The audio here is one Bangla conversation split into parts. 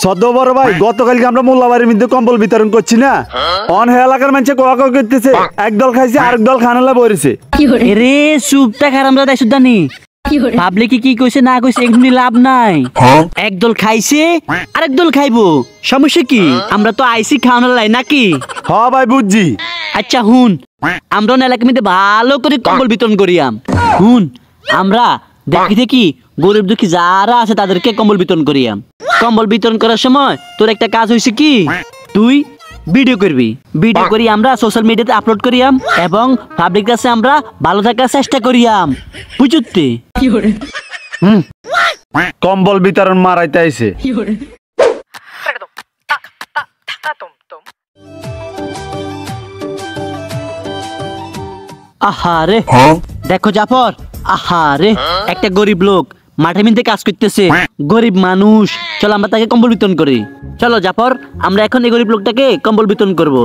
সদ্য বড় ভাই গতকালকে আমরা মোল্লাবাড়ির মধ্যে কম্বল বিতরণ করছি না, অন এলাকার মানুষ কোয়া করতেছে একদল খাইছে আরেক দল খানালা বইছে। রে চুপটা খারাপ দাদা সুদানি পাবলিকে কি কইছে না কইছে এগুলি লাভ নাই। একদল খাইছে আরেক দল খাইবো, সমস্যা কি? আমরা তো আইসি খাওয়ানোর লাই নাকি? হ ভাই বুঝছি। আচ্ছা হুন, আমরা এলাকার মধ্যে ভালো করে কম্বল বিতরণ করিয়াম। হুন, আমরা দেখি দেখি গরিব দুঃখী যারা আছে তাদেরকে কম্বল বিতরণ করিয়াম। কম্বল বিতরণ করার সময় তোর একটা কাজ হয়েছে কি, তুই ভিডিও করবি। ভিডিও করি আমরা সোশ্যাল মিডিয়াতে আপলোড করিয়াম এবং পাবলিক কাছে আমরা ভালো থাকার চেষ্টা করিয়াম, বুঝতে? কম্বল বিতরণ মারাইতে আইছে। আহারে দেখো জাফর, আহারে একটা গরিব লোক মাঠে মিনতে কাজ করতেছে, গরিব মানুষ। চলো আমরা তাকে কম্বল বিতরণ করি। চলো জাফর, আমরা এখন এই গরিব লোকটাকে কম্বল বিতরণ করব।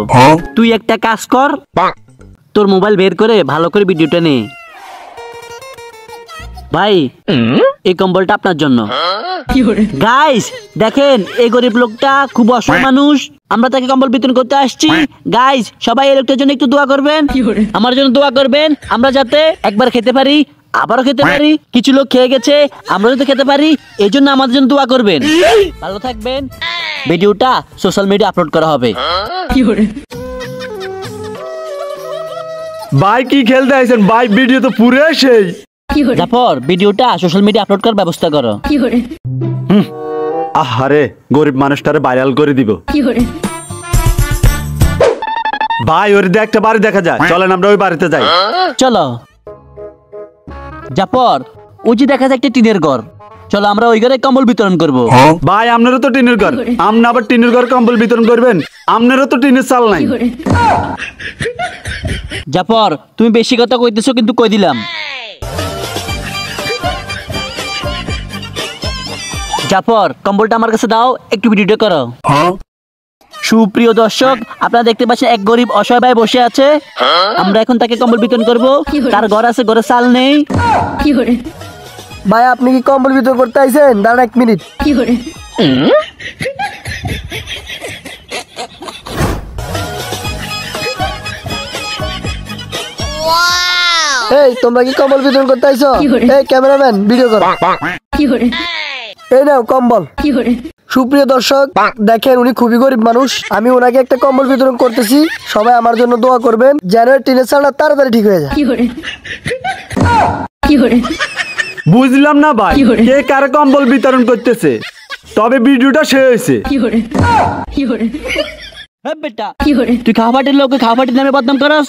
তুই একটা কাজ কর, তোর মোবাইল বের করে ভালো করে ভিডিওটা নে। ভাই এই কম্বলটা আপনার জন্য। গাইস দেখেন, এই গরিব লোকটা খুব অসহায় মানুষ, আমরা তাকে কম্বল বিতরণ করতে আসছি। গাইস সবাই এই লোকটার জন্য একটু দোয়া করবেন, আমার জন্য দোয়া করবেন, আমরা যাতে একবার খেতে পারি, আবারও খেতে পারি। কিছু লোক খেয়ে গেছে, আমরা যাতে খেতে পারি, এই জন্য আমাদের জন্য দোয়া করবেন। ভালো থাকবেন। ভিডিওটা সোশ্যাল মিডিয়া আপলোড করা হবে। ভাই কি খেলতে আইছেন ভাই? ভিডিও তো পুরো সেই। জাফর ভিডিওটা সোশ্যাল মিডিয়া আপলোড করার ব্যবস্থা করো। আহারে গরিব মানুষটারে ভাইরাল করে দিব। ভাই ওর দিয়ে একটা বাড়ি দেখা যায়, চলেন আমরা ওই বাড়িতে যাই। চলো জাফর, ওই যে দেখা যায় একটা টিনের ঘর, চলো আমরা ওই ঘরে কম্বল বিতরণ করব। ভাই আপনারও তো টিনের ঘর, আপনি আবার টিনের ঘর কম্বল বিতরণ করবেন? আপনারও তো টিনের চাল নাই। জাফর তুমি বেশি কথা কইতেছো কিন্তু কই দিলাম। জাফর কম্বলটা আমার কাছে দাও, একটু ভিডিওটা করো। সুপ্রিয় দর্শক, আপনারা দেখতে পাচ্ছেন এক গরিব অসহায় ভাই বসে আছে। আমরা এখন তাকে কম্বল বিতরণ করব। তার ঘর আছে, ঘরে চাল নেই। ভাই আপনি কি কম্বল বিতরণ করতে আইছেন? দাঁড়ান 1 মিনিট। এই তোমরা কি কম্বল বিতরণ করতে আইছো? এই ক্যামেরাম্যান ভিডিও করো। এই নাও কম্বল। সুপ্রিয় দর্শক দেখেন, উনি খুবই গরিব মানুষ, আমি ওনাকে একটা কম্বল বিতরণ করতেছি। সবাই আমার জন্য দোয়া করবেন যেন টিনের চালটা তাড়াতাড়ি ঠিক হয়ে যায়। বুঝলাম না ভাই, কে কার কম্বল বিতরণ করতেছে, তবে ভিডিওটা শেষ হয়েছে। বেটা তুই খাওয়া পাটির লোকে খাওয়া পাটির নামে বদনাম করস।